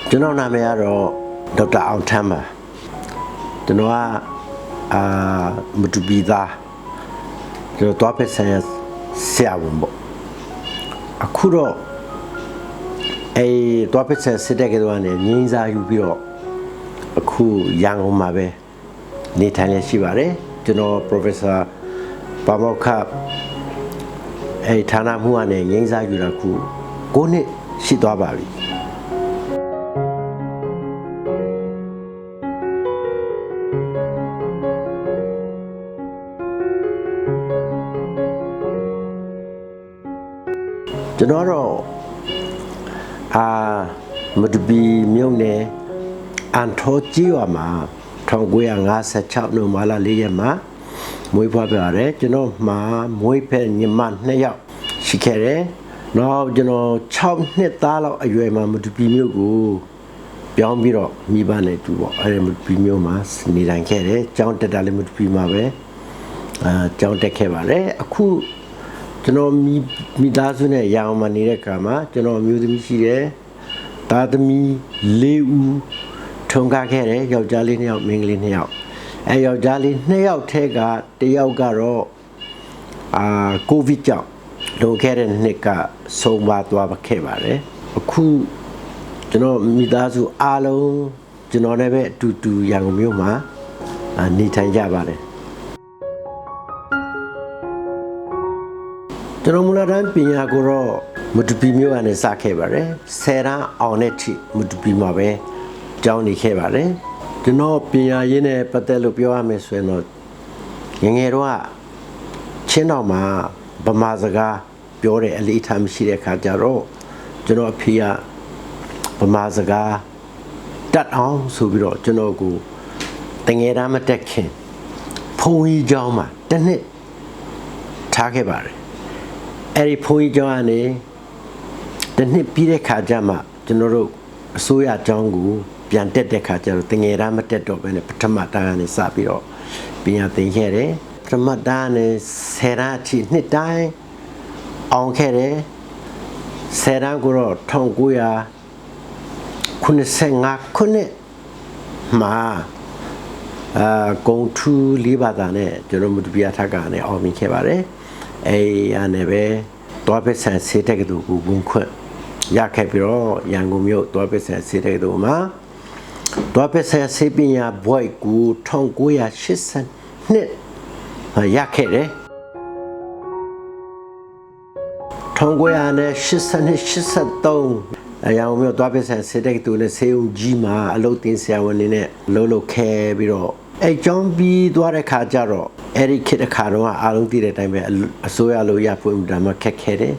ကျွန်တော်နာမည်ကတော့ဒေါက်တာအောင်ထမ်းပါကျွန်တော်ကမတူပီသားကျွန်တော်တော့ပဲဆရာဝန်ပေါ့အခုတော့တော့ပဲစစ်တဲ့ကတော့ငင်းစားယူပြီးတော့အခုရန်ကုန်မှာပဲနေထိုင်ရရှိပါတယ်ကျွန်တော် Professor ပါမောက္ခဌာနမှူးကနေငင်းစားယူတာခု9နှစ်ရှိသွားပါပြီကျွန်တော်တော့မတူပီမြို့နယ်အန်ထောကြီးရွာမှာ1956နိုဝင်ဘာလ4ရက်မှာမွေးဖွားပြရတယ်ကျွန်တော်မှာမွေးဖက်ညီမ2ယောက်ရှိခဲ့တယ်နောက်ကျွန်တော်6နှစ်သားလောက်အရွယ်မှာမတူပီမြို့ကိုပြောင်းပြီးတော့မိဘနဲ့တူပေါ့မတူပီမြို့မှာနေထိုင်ခဲ့တယ်ကျောင်းတက်တာလည်းမတူပီမှာပဲကျောင်းတက်ခဲ့ပါတယ်အခုကျွန်တော်မိသားစုနဲ့ရအောင်မနေတဲ့ကမှာကျွန်တော်မျိုးသမီးရှိတယ်သားသမီး4ဦးထုံကားခဲ့တယ်ယောက်ျားလေး2ယောက်မိန်းကလေး2ယောက်ယောက်ျားလေး2ယောက်ထဲက1ယောက်ကတော့ကိုဗစ်ကြောင့်လွန်ခဲ့တဲ့နှစ်ကဆုံးပါသွားခဲ့ပါတယ်အခုကျွန်တော်မိသားစုအားလုံးကျွန်တော်လည်းပဲအတူတူရန်ကုန်မြို့မှာနေထိုင်ကြပါတယ်ကျွန်တော်မူလတန်းပညာကိုတော့မတူပီမြို့ကနေစခဲ့ပါတယ်10တန်းအောင်တဲ့ထိမတူပီမှာပဲကျောင်းနေခဲ့ပါတယ်ကျွန်တော်ပညာရေးနဲ့ပတ်သက်လို့ပြောရမယ်ဆိုရင်တော့ငယ်တော့ချင်းတော်မှာဗမာစကားပြောတဲ့အလေးထားမရှိတဲ့ခါကျတော့ကျွန်တော်အဖေကဗမာစကားတတ်အောင်ဆိုပြီးတော့ကျွန်တော်ကိုတငယ်တန်းမတက်ခင်ဘုံကြီးကျောင်းမှာတစ်နှစ်ထားခဲ့ပါတယ်အဲ့ဒီဘုန်းကြီးကျောင်းကနေတစ်နှစ်ပြီးတဲ့ခါကျမှကျွန်တော်တို့အစိုးရကျောင်းကိုပြန်တက်တဲ့ခါကျတော့တငယ်တန်းမတက်တော့ဘဲနဲ့ပထမတန်းကနေစပြီးတော့ပညာသင်ခဲ့တယ်ပထမတန်းနဲ့10တန်းအထိနှစ်တိုင်းအောင်ခဲ့တယ်10တန်းကိုတော့1995ခုနှစ်မှာဂုံထူး၄ဘာသာနဲ့ကျွန်တော်မတူပီအထက်ကနေအောင်မြင်ခဲ့ပါတယ်အနေပဲတွားပစ်ဆန်စေတဲ့ကတူကိုဝင်ခွင့်ရခဲ့ပြီးတော့ရန်ကုန်မြို့တွားပစ်ဆန်စေတဲ့ကတူမှာတွားပစ်ဆန်စေပညာဘွဲ့ကို1982ရခဲ့တယ်1983ရန်ကုန်မြို့တွားပစ်ဆန်စေတဲ့ကတူနဲ့စေုံကြီးမှာအလုပ်တင်ဆရာဝန်နေနဲ့လုပ်ခဲ့ပြီးတော့ကျောင်းပြီးသွားတဲ့ခါကျတော့အဲ့ဒီခေတ်အခါတော့အားလုံးသိတဲ့အတိုင်းပဲအစိုးရလို့ရဖွင့်ဒါမှခက်ခဲတယ်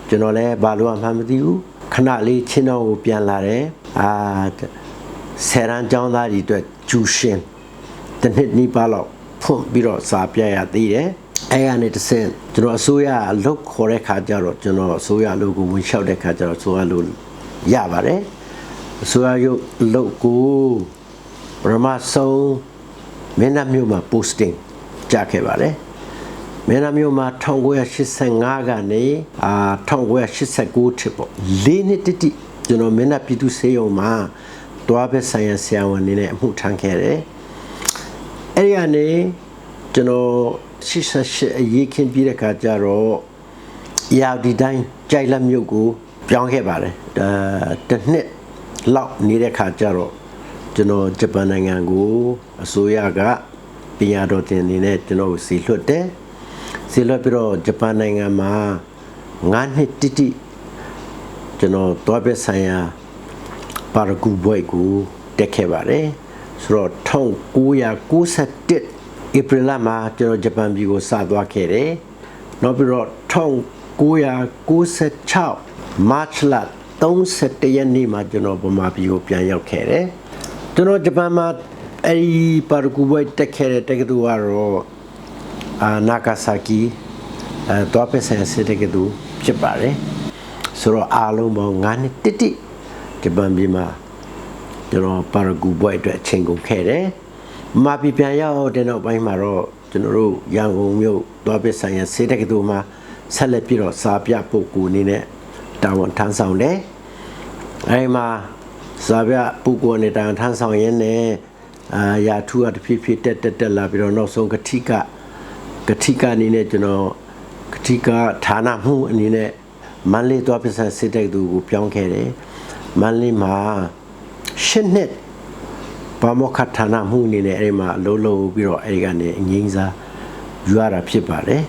ကျွန်တော်လည်းဘာလို့မှမသိဘူးခဏလေးချင်းတော်ကိုပြန်လာတယ်ဆယ်ရန်ကျောင်းသားတွေအတွက်ကျူရှင်တစ်နှစ်နီးပါးလောက်ဖွင့်ပြီးတော့စာပြရသေးတယ်အဲ့ကနေတစ်ဆင့်ကျွန်တော်အစိုးရအလုပ်ခေါ်တဲ့ခါကျတော့ကျွန်တော်အစိုးရအလုပ်ကိုဝင်လျှောက်တဲ့ခါကျတော့အစိုးရလို့ရပါတယ်အစိုးရရုပ်အလုပ်ကိုပထမဆုံးမင်းသားမြို့မှာ posting ကြခဲ့ပါတယ်မင်းသားမြို့မှာ1985ကနေ1989ထိပေါ့၄နှစ်တိကျွန်တော်မင်းသားပြည်သူစေယုံမှာတွားပဲဆိုင်ရာဆရာဝန်နေနဲ့အမှုထမ်းခဲ့တယ်အဲ့ဒီကနေကျွန်တော်88အရေးခင်းပြီးတဲ့ခါကျတော့ဒီတိုင်းကြိုက်လက်မြို့ကိုပြောင်းခဲ့ပါတယ်တစ်နှစ်လောက်နေတဲ့ခါကျတော့ကျွန်တော်ဂျပန်နိုင်ငံကိုအစိုးရကပညာတော်သင်အနေနဲ့ကျွန်တော်ကိုစီလွှတ်တယ်စီလွှတ်ပြီးတော့ဂျပန်နိုင်ငံမှာ9နှစ်တိကျွန်တော်တွားပဲဆိုင်ရာပါရဂူဘွဲ့ကိုတက်ခဲ့ပါတယ်ဆိုတော့1991ဧပြီလမှာကျွန်တော်ဂျပန်ပြည်ကိုစသွားခဲ့တယ်နောက်ပြီးတော့1996 March လ31ရက်နေ့မှာကျွန်တော်ဗမာပြည်ကိုပြန်ရောက်ခဲ့တယ်ကျွန်တော်ဂျပန်မှာပါရဂူဘွဲ့တက်ခဲ့တဲ့တက္ကသိုလ်ကတော့နာဂါဆာကီတွားပဲဆန်စစ်တက္ကသိုလ်ဖြစ်ပါတယ်ဆိုတော့အားလုံးပေါင်း9နှစ်တိဂျပန်ပြည်မှာကျွန်တော်ပါရဂူဘွဲ့အတွက်အချိန်ကုန်ခဲ့တယ်မာပြည်ပြန်ရောက်တဲ့နောက်ပိုင်းမှာတော့ကျွန်တော်တို့ရန်ကုန်မြို့တွားပဲဆန်ရစစ်တက္ကသိုလ်မှာဆက်လက်ပြီးတော့စာပြပုဂ္ဂိုလ်အနေနဲ့တာဝန်ထမ်းဆောင်တယ်အဲဒီမှာ စာပြပုဂ္ဂိုလ်နဲ့တန်ထမ်းဆောင်ရင်းနဲ့ရာထူးကတဖြည်းဖြည်းတက်လာပြီးတော့နောက်ဆုံးကတိကအနေနဲ့ကျွန်တော်ကတိကဌာနမှုအနေနဲ့မန္တလေးသွားပစ္စံစစ်တိုက်သူကိုပြောင်းခဲ့တယ်မန္တလေးမှာ8 နှစ်ဘာမောခဌာနမှုအနေနဲ့အဲ့ဒီမှာအလုံးလုံးပြီးတော့အဲ့ဒီကနေအငိမ့်စားယူရတာဖြစ်ပါတယ်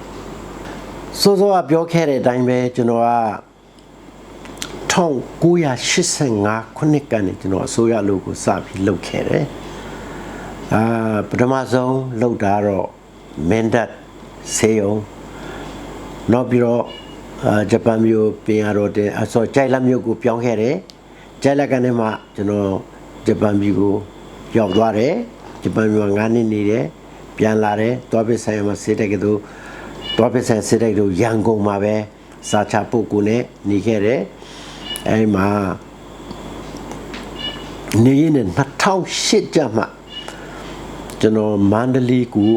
စောစောကပြောခဲ့တဲ့အတိုင်းပဲကျွန်တော်က1985ခုနှစ်ကနေကျွန်တော်အစိုးရလို့ကိုစပြီးလုပ်ခဲ့တယ်ပထမဆုံးလုပ်တာတော့မင်းတပ်ဆေးရုံနောက်ပြီးတော့ဂျပန်မြို့ပြင်ရတော့တဲ့ကြိုက်လက်မြို့ကိုပြောင်းခဲ့တယ်ကြိုက်လက်ကနေမှကျွန်တော်ဂျပန်ပြည်ကိုရောက်သွားတယ်ဂျပန်မြို့က9 နှစ်နေတယ်ပြန်လာတယ်သွားပစ်ဆိုင်မှာစစ်တဲ့ကတူသွားပစ်ဆိုင်စစ်တဲ့ကတူရန်ကုန်မှာပဲစာချပုဂ္ဂိုလ်နဲ့နေခဲ့တယ်အဲဒီမှာနေရင်2008ကျမှကျွန်တော်မန္တလေးကို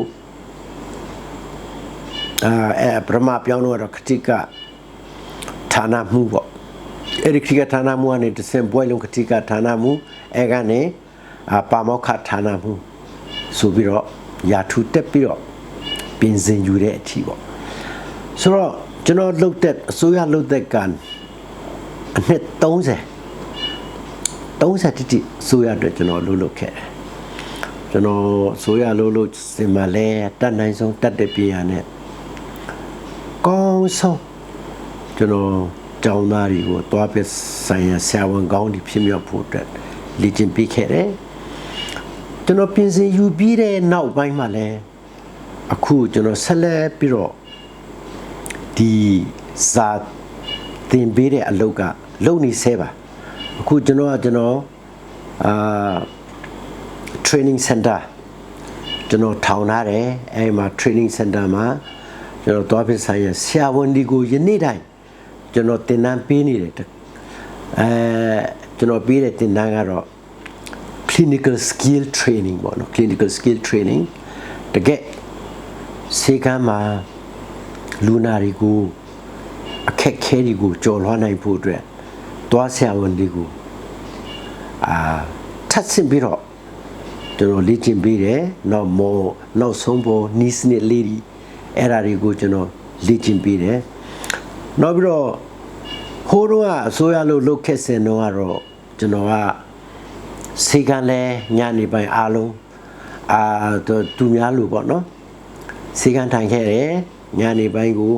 ပရမပြောင်းတော့ခတိကဌာနမှုပေါ့အဲ့ဒီခတိကဌာနမှုကနေတဆင့်ပွဲလုံးခတိကဌာနမှုအဲကနေပါမောက္ခဌာနမှုဆိုပြီးတော့ရာထူးတက်ပြီးတော့ပြင်ဆင်ယူတဲ့အထီးပေါ့ဆိုတော့ကျွန်တော်လှုပ်တဲ့အစိုးရလှုပ်တဲ့ကန်အနှစ်30တိတိဆိုရအတွက်ကျွန်တော်လုပ်ခဲ့တယ်ကျွန်တော်ဆိုရလို့စင်မလဲတတ်နိုင်ဆုံးတတ်တဲ့ပြည်ရနဲ့ကောင်းဆုံးကျွန်တော်ကျောင်းသားတွေကိုတွားပစ်ဆိုင်ရဆရာဝန်ကောင်းတွေဖြစ်မြောက်ဖို့အတွက်လေ့ကျင့်ပေးခဲ့တယ်ကျွန်တော်ပြင်ဆင်ယူပြီးတဲ့နောက်ပိုင်းမှာလဲအခုကျွန်တော်ဆက်လက်ပြီးတော့ဒီစာသင်ပေးတဲ့အလုပ်ကလုပ်နေဆဲပါအခုကျွန်တော်training center ကျွန်တော်ထောင်ထားတယ်အဲဒီမှာ training center မှာကျွန်တော်သွားဖြစ်ဆိုင်ရဆရာဝန်ဒီကိုယနေ့တိုင်းကျွန်တော်သင်တန်းပေးနေတယ်ကျွန်တော်ပေးတဲ့သင်တန်းကတော့ clinical skill training ပေါ့နော် clinical skill training တကယ်စေကမ်းမှာလူနာတွေကိုအခက်ခဲတွေကိုကြော်လွှားနိုင်ဖို့အတွက်သွားဆရာဝန်တွေကိုထပ်ဆင့်ပြီးတော့ကျွန်တော်လေ့ကျင့်ပေးတယ်နောက်ဆုံးပေါ်နီးစနစ်လေးတွေအဲ့ဒါတွေကိုကျွန်တော်လေ့ကျင့်ပေးတယ်နောက်ပြီးတော့ဟိုးတော့အစိုးရလို့လုပ်ခဲ့စင်တော့ကတော့ကျွန်တော်ကစေကန်းလဲညနေပိုင်းအားလုံးသူများလို့ပေါ့နော်စေကန်းထိုင်ခဲ့တယ်ညနေပိုင်းကို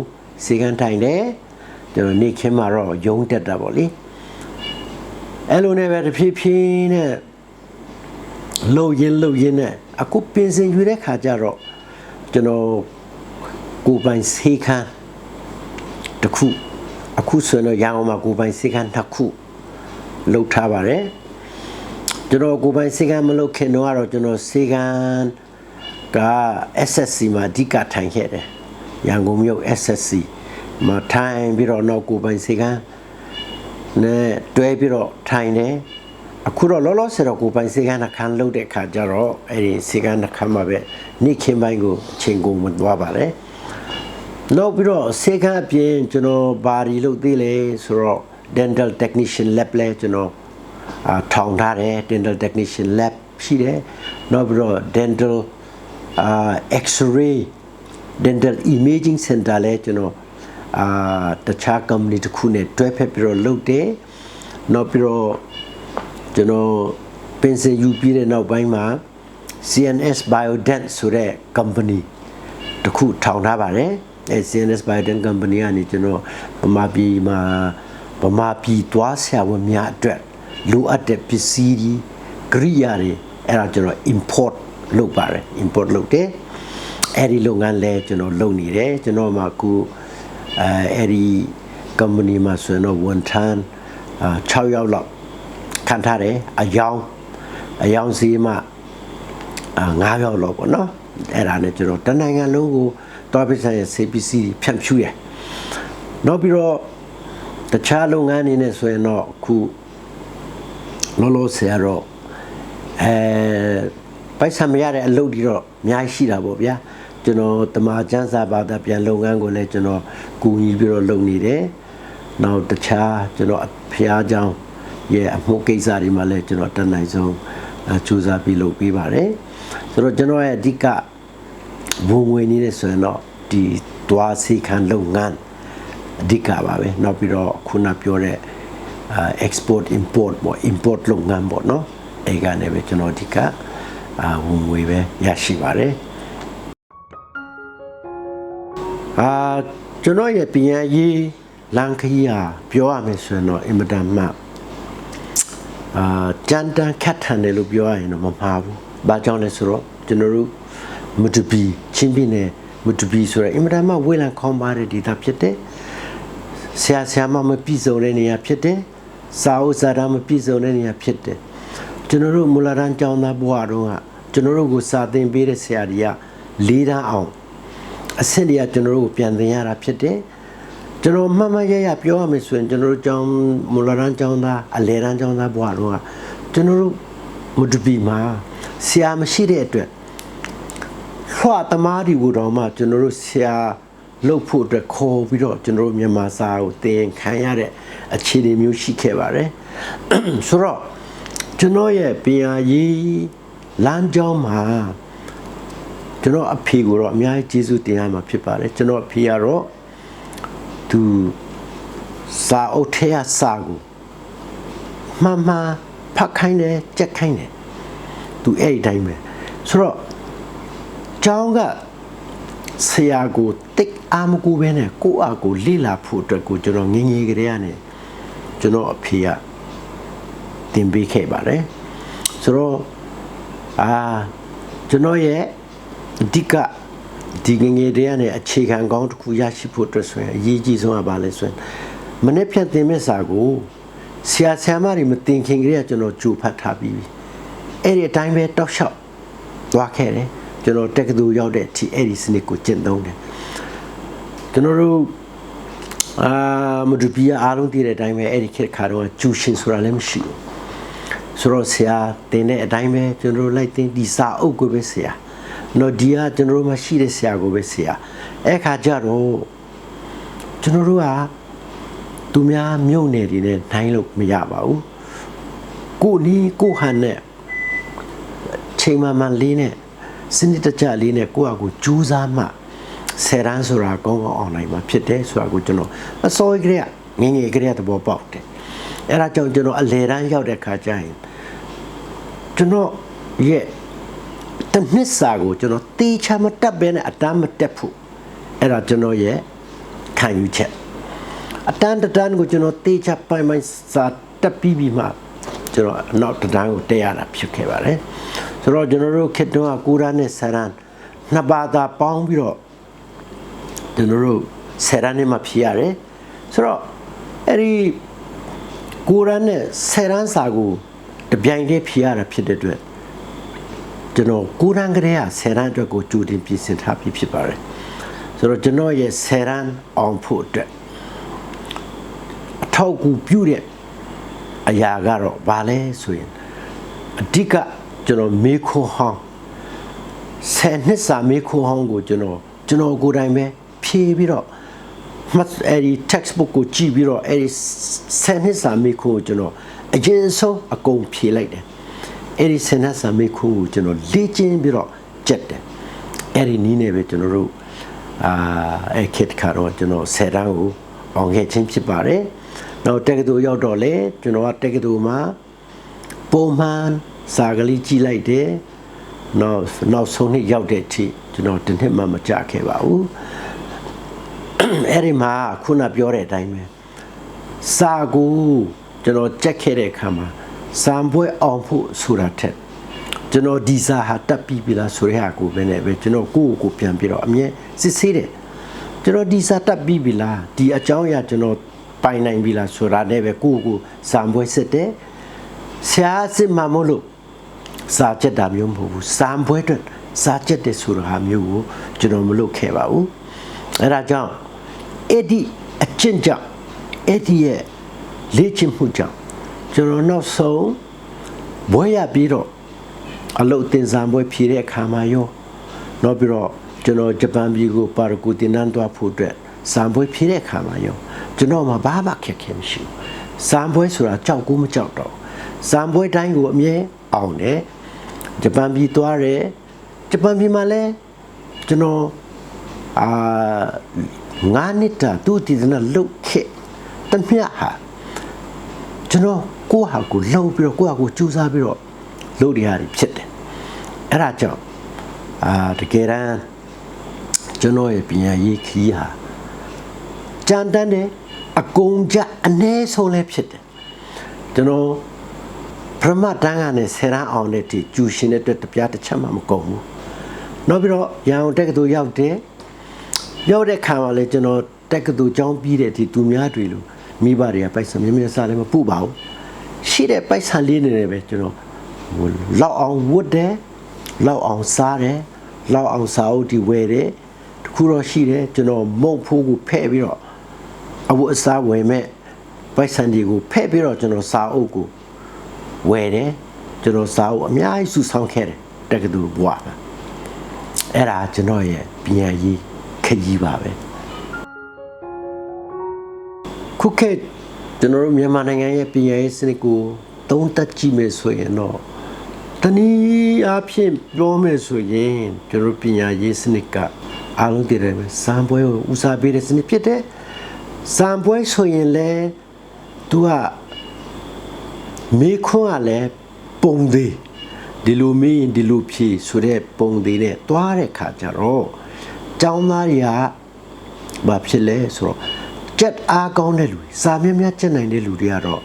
စေကန်းထိုင်တယ်ကျွန်တော်နေခင်းမှာတော့ယုံတက်တာပေါ့လေအဲ့လိုနဲ့ပဲတဖြည်းဖြည်းနဲ့လှုပ်ရင်းနဲ့အခုပင်စင်ယူတဲ့ခါကျတော့ကျွန်တော်ကိုပိုင်စေခန်းတစ်ခုအခုဆိုရင်တော့ရအောင်မှာကိုပိုင်စေခန်း2ခုလှုပ်ထားပါတယ်ကျွန်တော်ကိုပိုင်စေခန်းမလှုပ်ခင်တော့ကျွန်တော်စေခန်းက SSC မှာအဓိကထိုင်ခဲ့တယ်ရန်ကုန်မြို့ SSC မှာထိုင်ပြီးတော့နောက်ကိုပိုင်စေခန်းနဲ့တွဲပြီးတော့ထိုင်တယ်အခုတော့လောလောဆယ်တော့ကိုပိုင်စေကန်းနှခမ်းလုပ်တဲ့ခါကျတော့အဲ့ဒီစေကန်းနှခမ်းမှာပဲနေ့ခင်းပိုင်းကိုအချိန်ကုန်မသွားပါတယ်နောက်ပြီးတော့စေကန်းအပြင်ကျွန်တော်ဘာတွေလုပ်သေးလဲဆိုတော့ dental technician lab လဲကျွန်တော်ထောင်ထားတယ် dental technician lab ရှိတယ်နောက်ပြီးတော့ dental x-ray dental imaging center လဲကျွန်တော်တခြား company တစ်ခုနဲ့တွဲဖက်ပြီးတော့လုပ်တယ်နောက်ပြီးတော့ကျွန်တော်ပင်စင်ယူပြီးတဲ့နောက်ပိုင်းမှာ CNS Biodent ဆိုတဲ့ company တခုထောင်ထားပါတယ်အဲ CNS Biodent company ကနေကျွန်တော်ဗမာပြည်သွားဆရာဝန်များအတွက်လိုအပ်တဲ့ပစ္စည်းတွေကိရိယာတွေအဲ့ဒါကျွန်တော် import လုပ်ပါတယ် import လုပ်တယ်အဲ့ဒီလုပ်ငန်းလဲကျွန်တော်လုပ်နေတယ်ကျွန်တော်မှအခုအဲ့ဒီ company မှာဆိုရင်တော့ဝန်ထမ်း6ယောက်လောက်ခံထားတယ်အယောင်စီမှ9ယောက်လောက်ပေါ့နော်အဲ့ဒါနဲ့ကျွန်တော်တနိုင်ငံလုံးကိုသွားပစ္စည်း CPC ဖြန့်ဖြူးရနောက်ပြီးတော့တခြားလုပ်ငန်းတွေနဲ့ဆိုရင်တော့အခုလောလောဆယ်တော့ပိုက်ဆံမရတဲ့အလုပ်တွေတော့အများကြီးရှိတာပေါ့ဗျာကျွန်တော်တမန်ကျန်းစာဘာသာပြန်လုပ်ငန်းကိုလည်းကျွန်တော်ကူညီပြီးတော့လုပ်နေတယ်နောက်တခြားကျွန်တော်ဖျားကြောင်း ရဲ့အမှုကိစ္စတွေမှာလည်းကျွန်တော်တတ်နိုင်ဆုံးစူးစမ်းပြီးလုပ်ပေးပါတယ်ဆိုတော့ကျွန်တော်ရဲ့အဓိကဝင်ငွေနည်းနဲ့ဆိုရင်တော့ဒီတွားစီခံလုပ်ငန်းအဓိကပါပဲနောက်ပြီးတော့ခုနပြောတဲ့export import ပေါ့ import လုပ်ငန်းပေါ့နော်အဲ့ကနေပဲကျွန်တော်အဓိကဝင်ငွေပဲရရှိပါတယ်ကျွန်တော်ရဲ့ပြန်ရေးလန်ခရီးဟာပြောရမယ်ဆိုရင်တော့အင်မတန်မှကြမ်းတမ်းခက်ထန်တယ်လို့ပြောရရင်တော့မမှားဘူး။ဘာကြောင့်လဲဆိုတော့ကျွန်တော်တို့မတူပီချင်းပြည်နယ်မတူပီဆိုတဲ့အင်မတန်မှဝေးလံခေါင်းပါတဲ့ဒေသဖြစ်တယ်။ဆရာမမပြည့်စုံတဲ့နေရာဖြစ်တယ်။စာအုပ်စာတမ်းမပြည့်စုံတဲ့နေရာဖြစ်တယ်။ကျွန်တော်တို့မူလတန်းကျောင်းသားဘဝတုန်းကကျွန်တော်တို့ကိုစာသင်ပေးတဲ့ဆရာတွေက၄တန်းအောင်အဆင့်တွေကကျွန်တော်တို့ကိုပြန်သင်ရတာဖြစ်တယ်ကျွန်တော်မှန်မှန်ရရပြောရမယ်ဆိုရင်ကျွန်တော်တို့ကျောင်းမူလတန်းကျောင်းသားအလယ်တန်းကျောင်းသားဘဝတုန်းကကျွန်တော်တို့မတူပီမှာဆရာမရှိတဲ့အတွက်လွှတ်သမားတွေကိုတော့မှကျွန်တော်တို့ဆရာလုပ်ဖို့အတွက်ခေါ်ပြီးတော့ကျွန်တော်တို့မြန်မာစာကိုသင်ခံရတဲ့အခြေအနေမျိုးရှိခဲ့ပါတယ်ဆိုတော့ကျွန်တော်ရဲ့ပညာရေးလမ်းကြောင်းမှာကျွန်တော်အဖေကိုတော့အများကြီးကျေးဇူးတင်ရမှာဖြစ်ပါတယ်ကျွန်တော်အဖေကတော့သူစာအုပ်ထဲကစာကိုမှန်ဖတ်ခိုင်းတယ်ကြက်ခိုင်းတယ်သူအဲ့ဒီတိုင်းပဲဆိုတော့ကျောင်းကဆရာကိုတိတ်အားမကူပဲနဲ့ကိုယ့်အကိုလေ့လာဖို့အတွက်ကိုကျွန်တော်ငငယ်ကလေးကနေကျွန်တော်အဖေကတင်ပေးခဲ့ပါတယ်ဆိုတော့ကျွန်တော်ရဲ့အဓိကဒီငငယ်တွေကနေအခြေခံကောင်းတစ်ခုရရှိဖို့အတွက်ဆိုရင်အရေးကြီးဆုံးကဘာလဲဆိုရင်မနေ့ဖြတ်သင်မဲ့စာကိုဆရာမတွေမသင်ခင်ကလေးကကျွန်တော်ကြိုဖတ်ထားပြီးအဲ့ဒီအတိုင်းပဲတောက်လျှောက်သွားခဲ့တယ်ကျွန်တော်တက္ကသိုလ်ရောက်တဲ့အထိအဲ့ဒီစနစ်ကိုကျင့်သုံးတယ်ကျွန်တော်တို့မတူပီအားလုံးတည်တဲ့အတိုင်းပဲအဲ့ဒီခေတ်ခါတော့ကျူရှင်ဆိုတာလည်းမရှိဘူးဆိုတော့ဆရာတင်တဲ့အတိုင်းပဲကျွန်တော်တို့လိုက်တင်ဒီစာအုပ်ကိုပဲဆရာနော်ဒီကကျွန်တော်တို့မရှိတဲ့ဆရာကိုပဲဆရာအဲ့ခါကျတော့ကျွန်တော်တို့ကသူများမြုပ်နေတယ်နဲ့နိုင်လို့မရပါဘူးကိုနီးကိုဟန်နဲ့ချိန်မှန်လေးနဲ့စနစ်တကျလေးနဲ့ကိုယ့်အကူကြိုးစားမှဆယ်တန်းဆိုတာကောင်းအောင်နိုင်မှာဖြစ်တယ်ဆိုတာကိုကျွန်တော်အစိုးရကငငယ်ကလေးသဘောပေါက်တယ်အဲ့ဒါကြောင့်ကျွန်တော်အလဲတန်းရောက်တဲ့ခါကျရင်ကျွန်တော်ရဲ့တနစ်စာကိုကျွန်တော်တေချာမတက်ဘဲနဲ့အတန်းမတက်ဖို့အဲ့ဒါကျွန်တော်ရဲ့ခံယူချက်အတန်းတန်းကိုကျွန်တော်တေချာပိုင်စာတက်ပြီးမှကျွန်တော်နောက်တန်းကိုတက်ရတာဖြစ်ခဲ့ပါတယ်ဆိုတော့ကျွန်တော်တို့ခေတ္တကကိုရန်နဲ့ဆရန်နှစ်ဘာသာပေါင်းပြီးတော့ကျွန်တော်တို့ဆရန်နဲ့မှဖြေရတယ်ဆိုတော့အဲ့ဒီကိုရန်နဲ့ဆရန်စာကိုတပြိုင်တည်းဖြေရတာဖြစ်တဲ့အတွက်ကျွန်တော်ကိုရန်ကလေးကဆယ်ရန်အတွက်ကိုကြိုတင်ပြင်ဆင်ထားပြီးဖြစ်ပါတယ်ဆိုတော့ကျွန်တော်ရဲ့ဆယ်ရန်အောင်ဖို့အတွက်အထောက်အကူပြုတဲ့အရာကတော့ဘာလဲဆိုရင်အဓိကကျွန်တော်မေခွန်းဟောင်းဆယ်နှစ်စာမေခွန်းဟောင်းကိုကျွန်တော်ကိုယ်တိုင်ပဲဖြေပြီးတော့အဲ့ဒီ textbook ကိုကြည့်ပြီးတော့အဲ့ဒီဆယ်နှစ်စာမေခွန်းကိုကျွန်တော်အရင်ဆုံးအကုန်ဖြေလိုက်တယ်အဲ့ဒီစနစ်စာမေးခွန်းကိုကျွန်တော်လေ့ကျင့်ပြီးတော့ကြက်တယ်အဲ့ဒီနည်းနဲ့ပဲကျွန်တော်တို့အဲ့ခေတ်ကတော့ကျွန်တော်ဆယ်တန်းကိုအောင်ခဲ့ခြင်းဖြစ်ပါတယ်နောက်တက္ကသိုလ်ရောက်တော့လေကျွန်တော်ကတက္ကသိုလ်မှာပုံမှန်စာကလေးကြည့်လိုက်တယ်နောက်ဆုံးနှစ်ရောက်တဲ့အထိကျွန်တော်တစ်နှစ်မှမကြာခဲ့ပါဘူးအဲ့ဒီမှာခုနပြောတဲ့အတိုင်းပဲစာကိုကျွန်တော်ကြက်ခဲ့တဲ့အခါမှာစံပွဲအောင်ဖို့ဆိုတာထက်ကျွန်တော်ဒီစာဟာတက်ပြီးပြီလားဆိုတဲ့ဟာကိုပဲနဲ့ပဲကျွန်တော်ကိုယ့်ကိုပြန်ပြီးတော့အမြဲစစ်ဆေးတယ်ကျွန်တော်ဒီစာတက်ပြီးပြီလားဒီအကြောင်းအရာကျွန်တော်ပိုင်နိုင်ပြီလားဆိုတာနဲ့ပဲကိုယ့်ကိုစံပွဲစစ်တယ်ဆရာစစ်မှမလို့စာချက်တာမျိုးမဟုတ်ဘူးစံပွဲအတွက်စာချက်တဲ့ဆိုတာမျိုးကိုကျွန်တော်မလုပ်ခဲ့ပါဘူးအဲ့ဒါကြောင့်အဲ့ဒီအကျင့်ကြောင့်အဲ့ဒီရဲ့လေ့ကျင့်မှုကြောင့်ကျွန်တော်နောက်ဆုံးဘွဲရပြီးတော့အလုပ်သင်ဆောင်ပွဲဖြည့်တဲ့အခါမှာရောနောက်ပြီးတော့ကျွန်တော်ဂျပန်ပြည်ကိုပါရဂူတင်နန်းသွားဖို့အတွက်စံပွဲဖြည့်တဲ့အခါမှာရောကျွန်တော်မှာဘာမှခက်ခဲမရှိဘူး ဇံပွဲဆိုတာကြောက်ကိုမကြောက်တော့ဇံပွဲတိုင်းကိုအမြဲအောင်တယ်ဂျပန်ပြည်သွားတယ်ဂျပန်ပြည်မှာလဲကျွန်တော်9 နှစ်တာသူတည်တဲ့လုတ်ခက်တမျှဟာကျွန်တော်ကိုယ့်ဟာကိုလှုပ်ပြီးတော့ကိုယ့်ဟာကိုကြိုးစားပြီးတော့လုပ်ရရတယ်ဖြစ်တယ်အဲ့ဒါကြောင့်တကယ်တမ်းကျွန်တော်ရဲ့ပညာရေးခီးဟာကြမ်းတမ်းတယ်အကုန်ကြအ ਨੇ ဆုံးလဲဖြစ်တယ်ကျွန်တော်ပရမတ်တန်းကနေဆယ်ရန်အောင်တဲ့ဒီကျူရှင်တဲ့အတွက်တပြားတစ်ချက်မှမကုန်ဘူးနောက်ပြီးတော့ရန်ကုန်တက္ကသိုလ်ရောက်တဲ့ခါမှာလဲကျွန်တော်တက္ကသိုလ်ကျောင်းပြီးတဲ့ဒီသူများတွေလို့မိဘတွေကပိုက်ဆံမြင်းမြင်းစားလည်းမပူပါဘူးရှိတဲ့ပိုက်ဆံလေးနေတယ်ပဲကျွန်တော်လောက်အောင်ဝတ်တယ်လောက်အောင်စားတယ်လောက်အောင်စာအုပ်ဒီဝယ်တယ်တခုတော့ရှိတယ်ကျွန်တော်မုံဖိုးကိုဖဲ့ပြီးတော့အဝတ်အစားဝယ်မဲ့ပိုက်ဆံတွေကိုဖဲ့ပြီးတော့ကျွန်တော်စာအုပ်ကိုဝယ်တယ်ကျွန်တော်စာအုပ်အများကြီးစုဆောင်းခဲ့တယ်တက္ကသိုလ်ဘွားမှာအဲ့ဒါကျွန်တော်ရဲ့ပညာရေးခကြီးပါပဲခုခေတ်ကျွန်တော်တို့မြန်မာနိုင်ငံရဲ့ပညာရေးစနစ်ကိုသုံးသပ်ကြည့်မယ်ဆိုရင်တော့တနည်းအားဖြင့်ပြောမယ်ဆိုရင်ကျွန်တော်ပညာရေးစနစ်ကအားလုံးတည်တယ်ပဲစံပွဲကိုဦးစားပေးတဲ့စနစ်ဖြစ်တယ်စံပွဲဆိုရင်လည်းသူကမေခွန်းကလည်းပုံသေးဒီလိုမင်းဒီလိုဖြေဆိုတဲ့ပုံသေးနဲ့တွားတဲ့ခါကျတော့ကျောင်းသားတွေကဘာဖြစ်လဲဆိုတော့ကြက်အားကောင်းတဲ့လူစာမြတ်မြတ်ကျက်နိုင်တဲ့လူတွေကတော့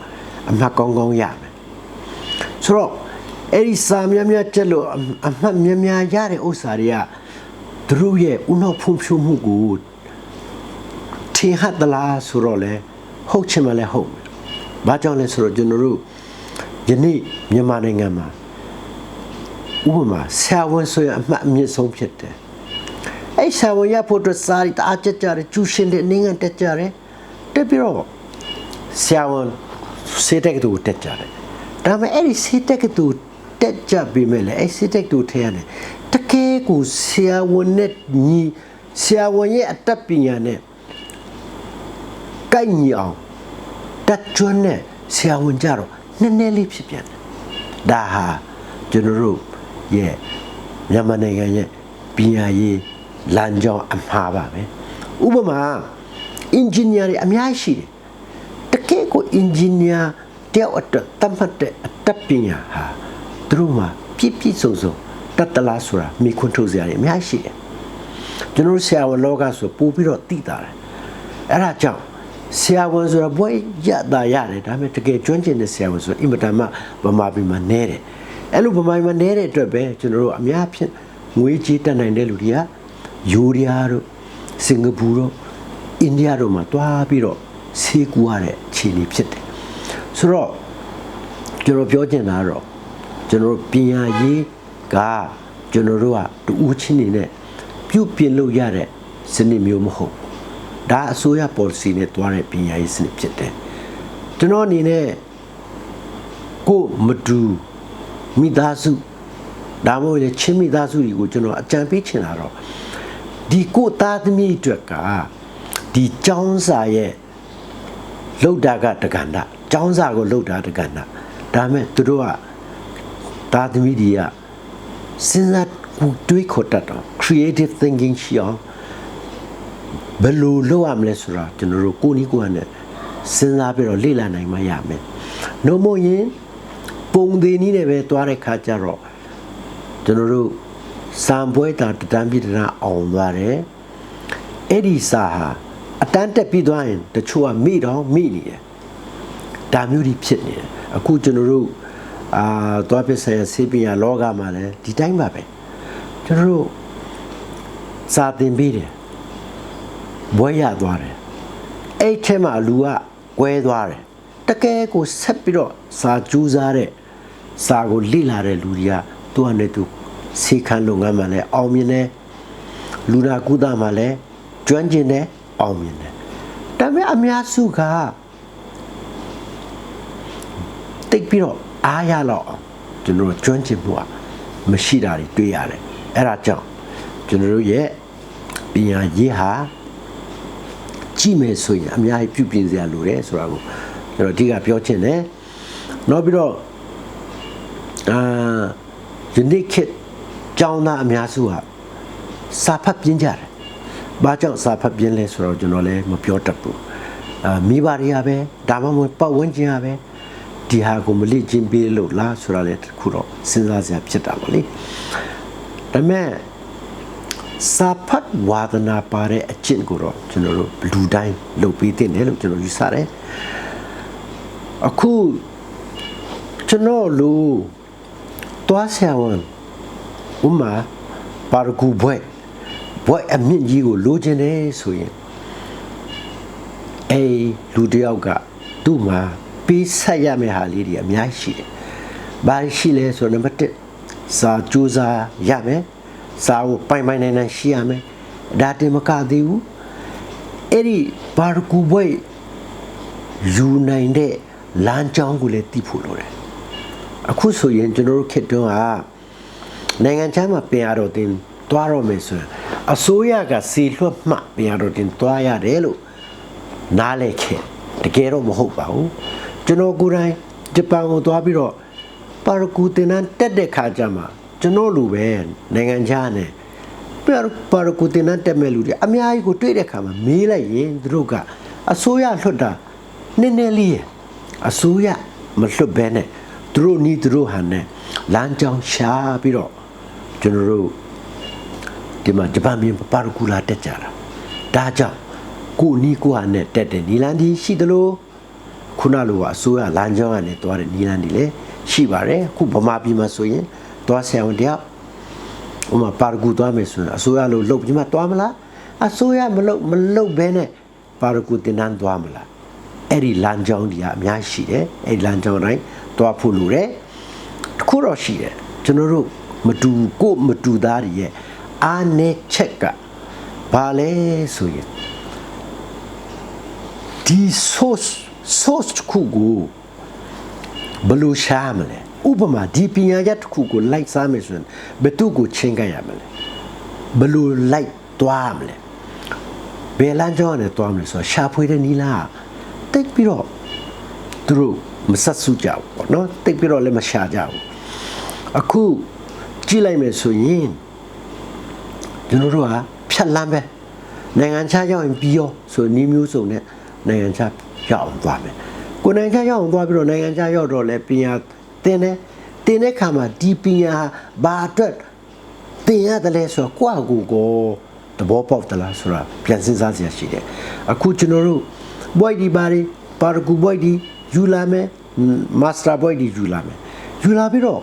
အမှတ်ကောင်းကောင်းရမယ်ဆိုတော့အဲ့ဒီစာမြတ်မြတ်ကျက်လို့အမှတ်များများရတဲ့ဥစ္စာတွေကသူတို့ရဲ့ဥနောက်ဖုံဖြိုးမှုကိုထင်ဟတ်သလားဆိုတော့လေဟုတ်ချင်မှလည်းဟုတ်မယ်ဘာကြောင့်လဲဆိုတော့ကျွန်တော်တို့ယနေ့မြန်မာနိုင်ငံမှာဥပမာဆရာဝန်ဆိုရင်အမှတ်အမြင့်ဆုံးဖြစ်တယ်အဲ့ဆရာဝန်ရဖို့အတွက်စာရီတအားကြကြတယ်ကျူရှင်တဲ့နေငန်းတက်ကြတယ်တက်ပြီးတော့ဆရာဝန်စေတက်ကတူတက်ကြတယ်ဒါပေမဲ့အဲ့ဒီစေတက်ကတူတက်ကြပြီးမဲ့လေအဲ့စေတက်တူထဲရတယ်တကယ်ကိုဆရာဝန်နဲ့ညီဆရာဝန်ရဲ့အတတ်ပညာနဲ့ကိုက်ညီအောင်တက်ကျွန်းနဲ့ဆရာဝန်ကြတော့နည်းနည်းလေးဖြစ်ပြန်တယ်ဒါဟာကျွန်တော်တို့ရဲ့မြန်မာနိုင်ငံရဲ့ပညာရေးလမ်းကြောင်းအမှားပါပဲဥပမာအင်ဂျင်နီယာတွေအများကြီးရှိတယ်တကယ်ကိုအင်ဂျင်နီယာတယောက်အတွက်တတ်မှတ်တဲ့အတတ်ပညာဟာသူတို့မှာပြည့်စုံတတ်တလားဆိုတာမိခွန်းထုတ်စရာတွေအများကြီးရှိတယ်ကျွန်တော်တို့ဆရာဝန်လောကဆိုပို့ပြီးတော့သိတာတယ်အဲ့ဒါကြောင့်ဆရာဝန်ဆိုတာဘွဲရတာရတယ်ဒါပေမဲ့တကယ်ကျွမ်းကျင်တဲ့ဆရာဝန်ဆိုအင်မတန်မှဗမာပြည်မှာနဲတယ်အဲ့လိုဗမာပြည်မှာနဲတဲ့အတွက်ပဲကျွန်တော်တို့အများဖြင့်ငွေကြေးတက်နိုင်တဲ့လူတွေကယူရီးယားတို့စင်ကာပူတို့အိန္ဒိယတို့မှာတွားပြီးတော့ဆေးကူရတဲ့အခြေအနေဖြစ်တယ်ဆိုတော့ကျွန်တော်ပြောချင်တာကတော့ကျွန်တော်ပညာရေးကကျွန်တော်တို့ကတူဦးချင်းနေနဲ့ပြုပြင်လို့ရတဲ့စနစ်မျိုးမဟုတ်ဒါအစိုးရ policy နဲ့တွားတဲ့ပညာရေးစနစ်ဖြစ်တယ်ကျွန်တော်အနေနဲ့ကိုမတူမိသားစုဒါမှမဟုတ်လေချင်းမိသားစုတွေကိုကျွန်တော်အကြံပေးချင်တာတော့ဒီကိုသားသမီးအတွက်ကဒီကျောင်းစာရဲ့လှုပ်တာကတက္ကန္တကျောင်းစာကိုလှုပ်တာတက္ကန္တဒါမဲ့သူတို့ကသားသမီးတွေကစဉ်းစားတွေးခေါ်တတ်တော့ creative thinking ရှိအောင်ဘယ်လိုလုပ်ရမလဲဆိုတာကျွန်တော်တို့ကိုနီးကိုနဲ့စဉ်းစားပြီးတော့လေ့လာနိုင်မှရမယ်။နှုံမို့ရင်ပုံသေးနည်းနဲ့ပဲတွားတဲ့ခါကျတော့ကျွန်တော်တို့စံပွဲတာတန်းပြည်တန်းအောင်သွားတယ်။အဲ့ဒီစာဟာအတန်းတက်ပြီးသွားရင်တချို့ကမိတော့မိနေတယ်။ဒါမျိုးတွေဖြစ်နေတယ်။အခုကျွန်တော်တို့သွားပစ္စယဆေးပညာလောကမှာလည်းဒီတိုင်းပါပဲ။ကျွန်တော်တို့စာသင်ပေးတယ်ဘွဲရသွားတယ်အဲ့ထဲမှာလူကကွဲသွားတယ်တကယ်ကိုဆက်ပြီးတော့စာကြိုးစားတဲ့စာကိုလေ့လာတဲ့လူတွေကသူ့အနေနဲ့သူစေခန်းလုပ်ငန်းမှာလည်းအောင်မြင်တယ်လူနာကုသမှာလည်းကျွမ်းကျင်တယ်အောင်မြင်တယ်ဒါပေမဲ့အများစုကတိတ်ပြီးတော့အားရတော့ကျွန်တော်ကျွမ်းကျင်မှုကမရှိတာတွေတွေ့ရတယ်အဲ့ဒါကြောင့်ကျွန်တော်တို့ရဲ့ပညာရေးဟာကြည့်မယ်ဆိုရင်အများကြီးပြုပြင်စရာလိုတယ်ဆိုတာကို ကျွန်တော်အဓိကပြောချင်တယ်နောက်ပြီးတော့unique kit ကျောင်းသားအများစုဟာစာဖတ်ပြင်းကြတယ်ဘာကြောင့်စာဖတ်ပြင်းလဲဆိုတော့ကျွန်တော်လည်းမပြောတတ်ဘူးမိဘတွေကပဲဒါမှမဟုတ်ပတ်ဝန်းကျင်ကပဲဒီဟာကိုမလိကျင်းပေးလို့လားဆိုတာလည်းတစ်ခုတော့စဉ်းစားစရာဖြစ်တာပါလေဒါပေမဲ့စာဖတ်ဝါဒနာပါတဲ့အကျင့်ကိုတော့ကျွန်တော်တို့လူတိုင်းလုပ်ပြီးတင်တယ်လို့ကျွန်တော်ယူဆတယ်အခုကျွန်တော်လူတွားဆရာဝန်ဥမာပါရဂူဘွဲအမြင့်ကြီးကိုလိုချင်တယ်ဆိုရင်လူတယောက်ကသူ့မှာပေးဆက်ရမယ့်ဟာလေးတွေအများကြီးရှိတယ်။ဘာရှိလဲဆိုတော့နံပါတ်1စာကြိုးစားရမယ်။စာကိုပိုင်နိုင်ရှိရမယ်။ဒါတင်မကသေးဘူး။အဲ့ဒီပါရဂူဘွဲယူနိုင်တဲ့လမ်းကြောင်းကိုလည်းသိဖို့လိုတယ်။အခုဆိုရင်ကျွန်တော်တို့ခေတ်တုန်းကနိုင်ငံခြားမှာပြင်ရတော့တင်သွားတော့မယ်ဆိုရင်အစိုးရကစီလွှတ်မှပြင်ရတော့တင်သွားရတယ်လို့နားလဲခဲ့တကယ်တော့မဟုတ်ပါဘူးကျွန်တော်ကိုယ်တိုင်ဂျပန်ကိုသွားပြီးတော့ပါရဂူတင်တန်းတက်တဲ့ခါကျမှကျွန်တော်လူပဲနိုင်ငံခြားနဲ့ပါရဂူတင်တန်းတက်မဲ့လူတွေအများကြီးကိုတွေ့တဲ့ခါမှာမေးလိုက်ရင်သူတို့ကအစိုးရလွှတ်တာနည်းနည်းလေးအစိုးရမလွှတ်ဘဲနဲ့သူတို့နီးသူတို့ဟန်နဲ့လမ်းကြောင်းရှာပြီးတော့ကျွန်တော်တို့ဒီမှာဂျပန်ပြည်ပါရဂူလာတက်ကြတာဒါကြောင့်ကိုနီးကိုဟာနဲ့တက်တဲ့နီလန်ဒီရှိသလိုခုနလိုကအစိုးရလမ်းကြောင်းကနေသွားတဲ့နီလန်ဒီလည်းရှိပါတယ်ခုဗမာပြည်မှာဆိုရင်သွားဆရာဝန်တယောက်ဥမာပါရဂူသွားမယ်ဆိုရင်အစိုးရလိုလုပ်ပြီးမှသွားမလားအစိုးရမလုပ်ဘဲနဲ့ပါရဂူတင်တန်းသွားမလားအဲ့ဒီလမ်းကြောင်းတွေကအများရှိတယ်အဲ့ဒီလမ်းကြောင်းတိုင်းသွားဖို့လိုတယ်တခုတော့ရှိတယ်ကျွန်တော်တို့မတူသားတွေရဲ့အားနည်းချက်ကဘာလဲဆိုရင်ဒီ source တစ်ခုကိုဘယ်လိုရှာမလဲဥပမာဒီပညာရပ်တစ်ခုကိုလိုက်စားမယ်ဆိုရင်ဘယ်သူကိုချင်းကပ်ရမလဲဘယ်လိုလိုက်သွားမလဲဘယ်လမ်းကြောင်းနဲ့သွားမလဲဆိုတော့ရှာဖွေတဲ့နီလာတိတ်ပြီးတော့သူတို့မဆက်စုကြဘူးပေါ့နော်တိတ်ပြီးတော့လည်းမရှာကြဘူးအခုကြည့်လိုက်မယ်ဆိုရင်ကျွန်တော်တို့ကဖြတ်လမ်းပဲနိုင်ငံခြားရောက်ရင်ပြီးရောဆိုနီးမျိုးစုံနဲ့နိုင်ငံခြားရောက်အောင်သွားမယ်ကိုနိုင်ငံခြားရောက်အောင်သွားပြီးတော့နိုင်ငံခြားရောက်တော့လဲပညာတင်တဲ့ခါမှာဒီပညာဘာအတွက်တင်ရတယ်လဲဆိုတော့ကိုယ့်အကူကိုသဘောပေါက်သလားဆိုတာပြန်စဉ်းစားစရာရှိတယ်အခုကျွန်တော်တို့ဘွိုက်ဒီပါရဂူဘွိုက်ဒီယူလာမယ်မာစတာဘွိုက်ဒီယူလာမယ်ယူလာပြီးတော့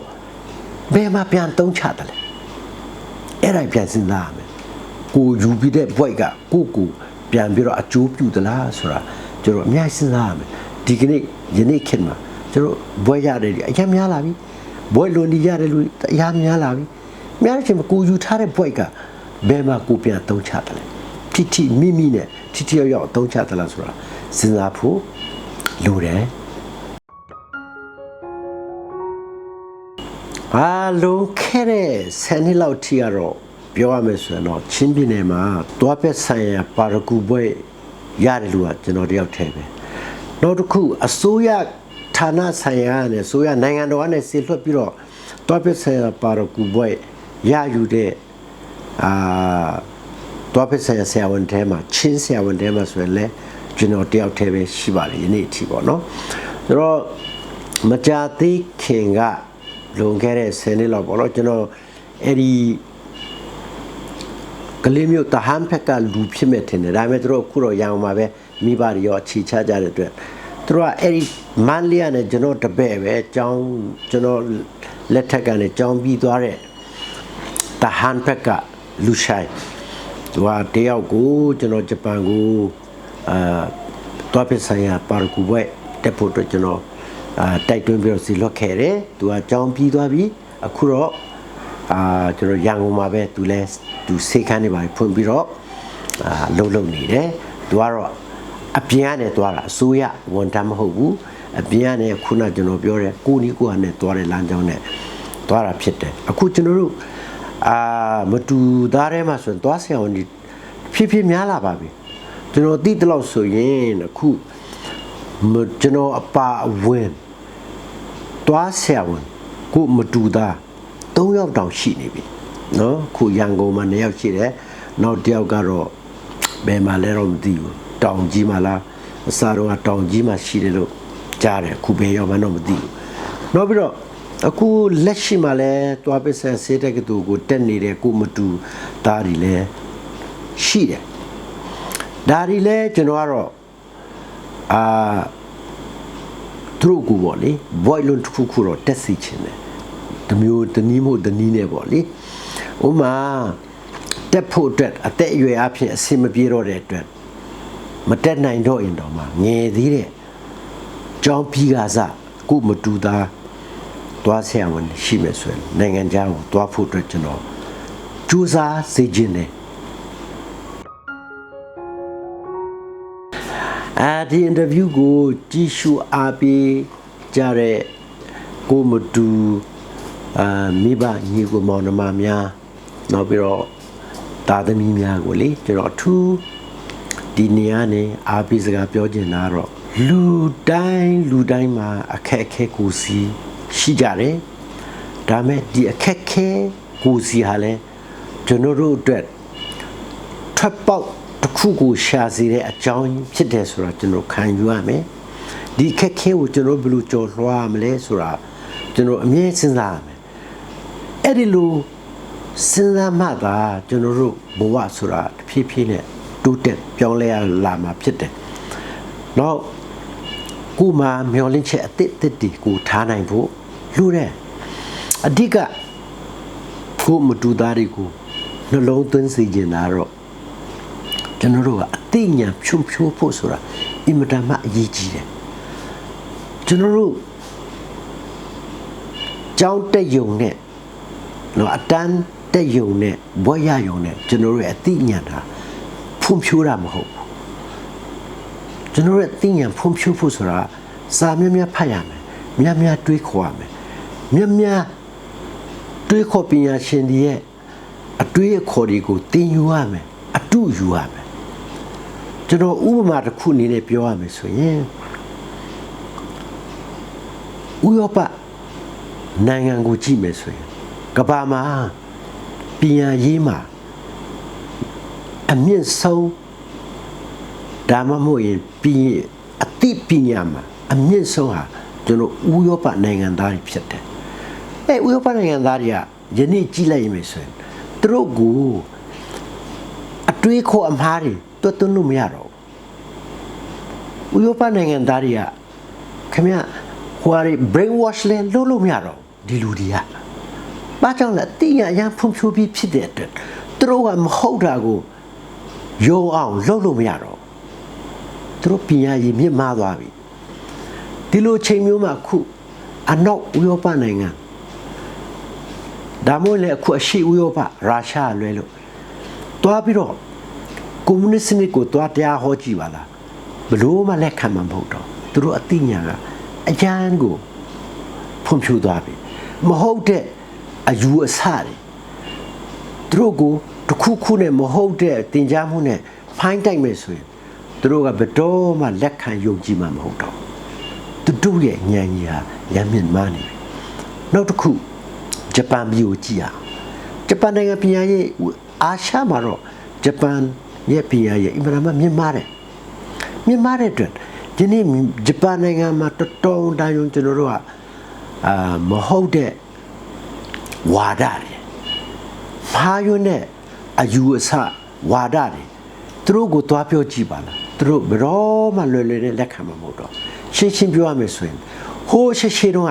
ဘယ်မှာပြန်သုံးချတယ်လဲအဲ့ဒါပြန်စဉ်းစားရမယ်ကိုယူပြီးတဲ့ဘွိုက်ကကိုပြန်ပြီးတော့အကျိုးပြုသလားဆိုတာကျွန်တော်အများကြီးစဉ်းစားရမယ်ဒီကနေ့ယနေ့ခေတ်မှာကျွန်တော်ဘွဲရတယ်အများများလာပြီဘွဲလွန်နေရတယ်လူအများများလာပြီများတဲ့ချိန်မှာကိုယူထားတဲ့ဘွက်ကဘယ်မှာကိုပြန်သုံးချတယ်လဲထိမိနဲ့ထိရောက်သုံးချတယ်လားဆိုတာစဉ်းစားဖို့လိုတယ်အားလုံးခဲ့တဲ့10နှစ်လောက်ထိကတော့ပြောရမယ်ဆိုရင်တော့ချင်းပြည်နယ်မှာတွားပက်ဆိုင်ရာပါရဂူဘွဲရတယ်လို့ကကျွန်တော်တယောက်ထဲပဲနောက်တစ်ခုအစိုးရဌာနဆိုင်ရာနဲ့အစိုးရနိုင်ငံတော်ကနေဆေလွှတ်ပြီးတော့တွားပက်ဆိုင်ရာပါရဂူဘွဲရယူတဲ့တွားပက်ဆိုင်ရာဆရာဝန်ထဲမှာချင်းဆရာဝန်ထဲမှာဆိုရင်လည်းကျွန်တော်တယောက်ထဲပဲရှိပါတယ်ယနေ့အထိပေါ့နော်ဆိုတော့မကြာသေးခင်ကလွန်ခဲ့တဲ့10နှစ်လောက်ပေါ့နော်ကျွန်တော်အဲ့ဒီကလေးမျိုးတဟန်ဖက်ကလူဖြစ်မဲ့ထင်တယ်ဒါပေမဲ့တို့အခုတော့ရအောင်ပါပဲမိဘတွေရောအခြေချကြတဲ့အတွက်တို့ကအဲ့ဒီမန်လီယာနဲ့ကျွန်တော်တပည့်ပဲအကြောင်းကျွန်တော်လက်ထက်ကနေကြောင်းပြီးသွားတဲ့တဟန်ဖက်ကလူဆိုင်သူကတယောက်ကိုကျွန်တော်ဂျပန်ကိုတွားပစ်ဆိုင်ရာပါရဂူဘွဲတက်ဖို့အတွက်ကျွန်တော်တိုက်တွန်းပြီးတော့စီလွတ်ခဲ့တယ်သူကကြောင်းပြီးသွားပြီအခုတော့ကျွန်တော်ရန်ကုန်မှာပဲသူစေခန်းနေပါဖွင့်ပြီးတော့လုံနေတယ်သူကတော့အပြင်ကနေသွားတာအစိုးရဝန်ထမ်းမဟုတ်ဘူးအပြင်ကနေခုနကျွန်တော်ပြောတယ်ကိုနီကိုကနေသွားတဲ့လမ်းကြောင်းနဲ့သွားတာဖြစ်တယ်အခုကျွန်တော်တို့မတူသားထဲမှာဆိုရင်သွားဆရာဝန်ဖြည်းဖြည်းများလာပါပြီကျွန်တော်သိတဲ့လောက်ဆိုရင်အခု ကျွန်တော်အပါအဝင်တွားဆရာဝန်ကိုမတူတာ3ယောက်တောင်ရှိနေပြီနော်ခုရန်ကုန်မှာ2ယောက်ရှိတယ်နောက်တစ်ယောက်ကတော့ဘယ်မှာလဲတော့မသိဘူးတောင်ကြီးမှာလားအစားတော့တောင်ကြီးမှာရှိတယ်လို့ကြားတယ်ခုဘယ်ရောက်မှတော့မသိဘူးနောက်ပြီးတော့အခုလက်ရှိမှာလဲတွားပစ္စည်းစေးတဲ့ကတူကိုတက်နေတဲ့ကိုမတူဒါတွေလဲရှိတယ်ဒါတွေလဲကျွန်တော်ကတော့သူတို့ကိုပေါ့လေ void လုံးတစ်ခုတော့တက်စီချင်တယ်တမျိုးတနည်းမို့တနည်းနဲ့ပေါ့လေဥမာတက်ဖို့အတွက်အသက်အရွယ်အဖြစ်အဆင်မပြေတော့တဲ့အတွက်မတက်နိုင်တော့ရင်တော့မှငယ်သေးတဲ့ကျောင်းပြီးကစားကိုမတူတာတွားဆရာဝန်ရှိမယ်ဆိုရင်နိုင်ငံခြားကိုတွားဖို့အတွက်ကျွန်တော်ကြိုးစားစေချင်တယ်ဒီ interview ကိုကြည့်ရှုအားပေးကြတဲ့ကိုမတူမိဘညီကိုမောင်နှမများနောက်ပြီးတော့တာသမီများကိုလေကျွန်တော်အထူးဒီနေရာနဲ့အားပေးစကားပြောချင်တာတော့လူတိုင်းမှာအခက်အခဲကိုစီရှိကြတယ်ဒါမဲ့ဒီအခက်အခဲကိုစီဟာလဲကျွန်တော်တို့အတွက်ထပ်ပေါက်တစ်ခုကိုရှာစီတဲ့အကြောင်းဖြစ်တယ်ဆိုတာကျွန်တော်ခံယူရမယ်ဒီအခက်အခဲကိုကျွန်တော်ဘယ်လိုကျော်လွှားမလဲဆိုတာကျွန်တော်အမြဲစဉ်းစားရမယ်အဲ့ဒီလိုစဉ်းစားမှသာကျွန်တော်တို့ဘဝဆိုတာတစ်ဖြည်းဖြည်းနဲ့တိုးတက်ပြောင်းလဲလာမှာဖြစ်တယ်။နောက်ကိုမှမျောလင့်ချက်အသစ်တီကိုထားနိုင်ဖို့လူတဲ့အဓိကကိုမတူသားတွေကိုနှလုံးသွင်းစေချင်တာတော့ကျွန်တော်တို့ကအသိဉာဏ်ဖြိုးဖို့ဆိုတာအင်မတန်မှအရေးကြီးတယ်။ကျွန်တော်တို့ကြောင်းတက်ယုံနဲ့နော်အတန်းတက်ယုံနဲ့ဘွဲ့ရယုံနဲ့ကျွန်တော်တို့ရဲ့အသိဉာဏ်ဟာဖွံ့ဖြိုးတာမဟုတ်ဘူးကျွန်တော်ရဲ့အသိဉာဏ်ဖွံ့ဖြိုးဖို့ဆိုတာစာများဖတ်ရမယ်များတွေးခေါ်ရမယ်များတွေးခေါ်ပညာရှင်တွေရဲ့အတွေးအခေါ်တွေကိုသင်ယူရမယ်အတူယူရမယ်ကျွန်တော်ဥပမာတစ်ခုအနေနဲ့ပြောရမယ်ဆိုရင်ဥရောပနိုင်ငံကိုကြည့်မယ်ဆိုရင်ကမ္ဘာမှာပညာရေးမှာအမြင့်ဆုံးဒါမှမဟုတ်ရင်အသိပညာမှာအမြင့်ဆုံးဟာကျွန်တော်ဥရောပနိုင်ငံသားတွေဖြစ်တယ်။ဥရောပနိုင်ငံသားတွေကယနေ့ကြည့်လိုက်ရင်ဆိုရင်သူတို့ကိုအတွေးခေါ်အမှားတွေတွတ်သွန်းလို့မရတော့ဘူး။ဥရောပနိုင်ငံသားတွေကခင်ဗျဟိုဟာတွေ brain wash လဲလုပ်လို့မရတော့ဒီလူတွေကဘာကြောင့်လဲအသိဉာဏ်အရန်ဖွံ့ဖြိုးပြီးဖြစ်တဲ့အတွက်သူတို့ကမဟုတ်တာကိုယုံအောင်လုပ်လို့မရတော့သူတို့ပညာရည်မြင့်မားသွားပြီဒီလိုချိန်မျိုးမှာခုအနောက်ဥရောပနိုင်ငံဒါမှမဟုတ်လေအခုအရှေ့ဥရောပရုရှားလွဲလို့တွားပြီးတော့ကွန်မြူနစ်စနစ်ကိုတွားတရားဟောကြည့်ပါလားဘလို့မှလက်ခံမှာမဟုတ်တော့သူတို့အသိဉာဏ်ကအကျန်းကိုဖွံ့ဖြိုးသွားပြီမဟုတ်တဲ့အယူအဆတွေသူတို့ကိုတစ်ခုနဲ့မဟုတ်တဲ့တင်ကြားမှုနဲ့ဖိုင်းတိုက်မယ်ဆိုရင်သူတို့ကဘယ်တော့မှလက်ခံယုံကြည်မှာမဟုတ်တော့သူတို့ရဲ့ဉာဏ်ကြီးဟာရမ်းမြင့်မားနေပြီနောက်တစ်ခုဂျပန်ပြည်ကိုကြည့်ရအောင်ဂျပန်နိုင်ငံပညာရေးအာရှမှာတော့ဂျပန်ရဲ့ပညာရေးအင်မတန်မှမြင့်မားတဲ့အတွက်ဒီနေ့ဂျပန်နိုင်ငံမှာတော်တော်တန်ရုံကျွန်တော်တို့ကမဟုတ်တဲ့ဝါဒတွေမှားယွင်းတဲ့အယူအဆဝါဒတွေသူတို့ကိုသွားပြောကြည့်ပါလားသူတို့ဘယ်တော့မှလွယ်နဲ့လက်ခံမှာမဟုတ်တော့ရှင်းပြောရမယ်ဆိုရင်ဟိုးရှေ့တော့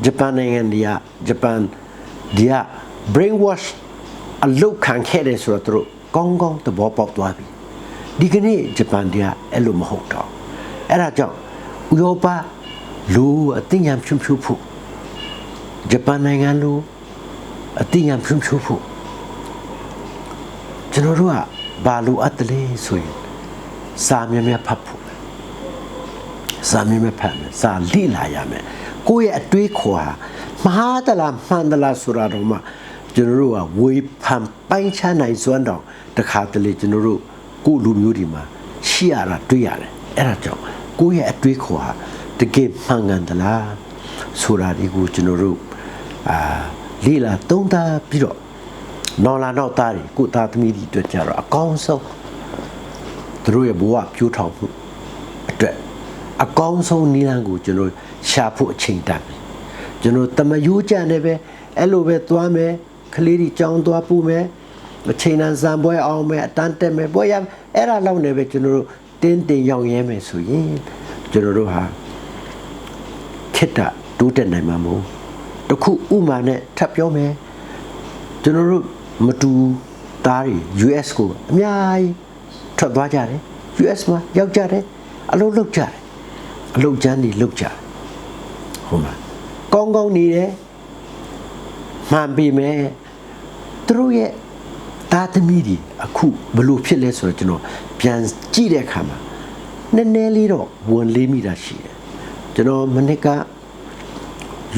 ဂျပန်နိုင်ငံတွေက brain wash အလုပ်ခံခဲ့တယ်ဆိုတော့သူတို့ကောင်းသဘောပေါက်သွားပြီဒီကနေ့ဂျပန်တွေကအဲ့လိုမဟုတ်တော့အဲ့ဒါကြောင့်ဥရောပလူအသိဉာဏ်ဖြန့်ဖြူးဖို့ဂျပန်နိုင်ငံလူအသိဉာဏ်ဖြန့်ဖြူးဖို့ကျွန်တော်တို့ကဘာလို့အပ်တယ်လဲဆိုရင်စာများဖတ်ဖို့စာများဖတ်မယ်စာလေ့လာရမယ်ကိုယ့်ရဲ့အတွေးခေါ်ဟာမဟာတလားမှန်တလားဆိုတာတော့မှကျွန်တော်တို့ကဝေဖန်ပိုင်းခြားနိုင်စွမ်းတော့တခါတလေကျွန်တော်တို့ကိုယ့်လူမျိုးတွေမှာရှိရတာတွေ့ရတယ်အဲ့ဒါကြောင့် ကိုယ့်ရဲ့အတွေးခေါ်ဟာတကယ်မှန်ကန်သလားဆိုတာဒီကိုကျွန်တော်တို့လေ့လာသုံးသပ်ပြီးတော့နော်လာတော့သားတွေကိုသားသမီးတွေအတွက်ကြတော့အကောင်းဆုံးသူတို့ရဲ့ဘဝပြိုးထောင်မှုအတွက်အကောင်းဆုံးနည်းလမ်းကိုကျွန်တော်ရှာဖို့အချိန်တန်ပြီကျွန်တော်တမယိုးကြတယ်ပဲအဲ့လိုပဲသွားမယ်ကလေးတွေကြောင်းသွားပူမယ်အချိန်တန်စံပွဲအောင်မယ်အတန်းတက်မယ်ပွဲရအဲ့ဒါလောက်နေပဲကျွန်တော်တို့တင်းတင်ရောက်ရဲမယ်ဆိုရင်ကျွန်တော်တို့ဟာခေတ္တတိုးတက်နိုင်မှာမို့တခုဥမာနဲ့ထပ်ပြောမယ်ကျွန်တော်တို့မတူသားတွေ US ကိုအများကြီးထွက်သွားကြတယ် US မှာရောက်ကြတယ်အလုပ်လုပ်ကြတယ်အလုပ်ချမ်းတွေလုပ်ကြတယ်ဟုတ်မှာကောင်းကောင်းနေတယ်မှန်ပြီမဲ့သူတို့ရဲ့သားသမီးတွေအခုဘလို့ဖြစ်လဲဆိုတော့ကျွန်တော်ပြန်ကြည့်တဲ့အခါမှာနည်းနည်းလေးတော့ဝန်လေးမိတာရှိတယ်ကျွန်တော်မနစ်က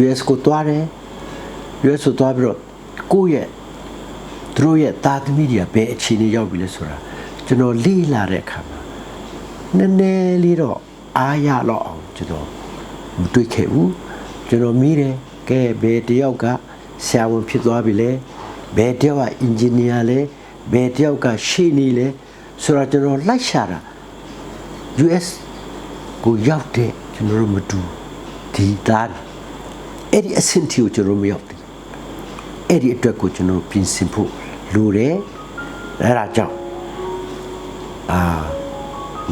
US ကိုသွားတယ် US ကိုသွားပြီးတော့ကိုယ့်ရဲ့သူတို့ရဲ့သားသမီးတွေကဘယ်အခြေအနေရောက်ပြီလဲဆိုတာကျွန်တော်လေ့လာတဲ့အခါမှာနည်းနည်းလေးတော့အားရတော့အောင်ကျွန်တော်မတွေ့ခဲ့ဘူးကျွန်တော်မိတယ်ကဲဘယ်တယောက်ကဆရာဝန်ဖြစ်သွားပြီလဲဘယ်တယောက်ကအင်ဂျင်နီယာလဲဘယ်တယောက်ကရှေ့နေလဲဆိုတော့ကျွန်တော်လိုက်ရှာတာ US ကိုရောက်တဲ့ကျွန်တော်တို့မတူဒီသားအဲ့ဒီအဆင့်ထိကိုကျွန်တော်မရောက်ဘူးအဲ့ဒီအတွက်ကိုကျွန်တော်ပြင်ဆင်ဖို့လိုတယ်အဲ့ဒါကြောင့်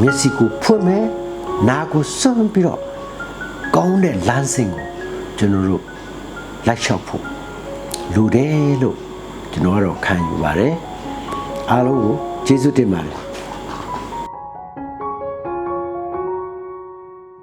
မျက်စိကိုဖွင့်မယ်နားကိုစွန့်ပြီးတော့ကောင်းတဲ့လမ်းစဉ်ကိုကျွန်တော်တို့လိုက်လျှောက်ဖို့လိုတယ်လို့ကျွန်တော်ကတော့ခံယူပါတယ်အားလုံးကိုကျေးဇူးတင်ပါတယ်